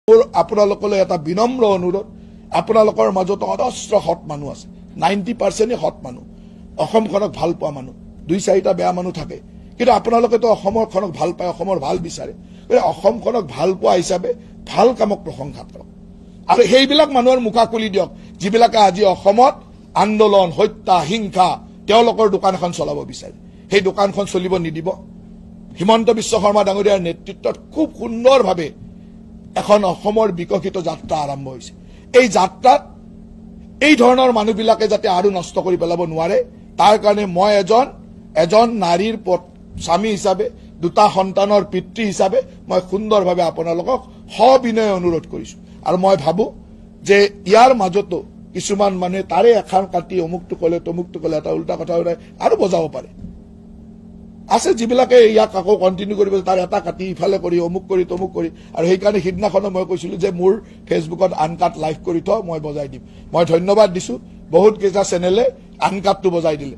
আপোনালোকলৈ এটা বিনম্ৰ অনুৰোধ, আপোনালোকৰ মাজত অজস্ৰ হট মানুহ আছে, 90% হট মানুহ, অসমখনক ভাল পোৱা মানুহ, 2-4টা বেয়া মানুহ থাকে, কিন্তু আপোনালোকেতো অসমখনক ভাল পায়, অসমৰ ভাল বিচাৰে। অসমখনক ভাল পোৱা হিচাপে ভাল কামক প্ৰশংসা কৰক আৰু সেইবিলাক মানুহৰ মুখা খুলি দিয়ক যিবিলাকে আজি অসমত আন্দোলন, হত্যা, হিংসা, তেওঁলোকৰ দোকান এখন চলাব বিচাৰে। সেই দোকানখন চলিব নিদিব। হিমন্ত বিশ্ব শৰ্মা ডাঙৰীয়াৰ নেতৃত্বত খুব সুন্দৰভাৱে এখন অসমৰ বিকশিত যাত্ৰা আৰম্ভ হৈছে। এই যাত্ৰাত এই ধৰণৰ মানুহবিলাকে যাতে আৰু নষ্ট কৰি পেলাব নোৱাৰে, তাৰ কাৰণে মই এজন নাৰীৰ স্বামী হিচাপে, 2টা সন্তানৰ পিতৃ হিচাপে মই সুন্দৰভাৱে আপোনালোকক সবিনয় অনুৰোধ কৰিছো। আৰু মই ভাবো যে ইয়াৰ মাজতো কিছুমান মানুহে তাৰে এখন কাটি অমুকটো ক'লে তমুকটো ক'লে এটা উল্টা কথা আৰু বজাব পাৰে আছে, যিবিলাকে ইয়াক আকৌ কণ্টিনিউ কৰিব, তাৰ এটা কাটি ইফালে কৰি অমুক কৰি তমুক কৰি। আৰু সেইকাৰণে সিদিনাখনো মই কৈছিলো যে মোৰ ফেচবুকত আনকাট লাইভ কৰি থ, মই বজাই দিম। মই ধন্যবাদ দিছো, বহুত কেইটা চেনেলে আনকাটটো বজাই দিলে।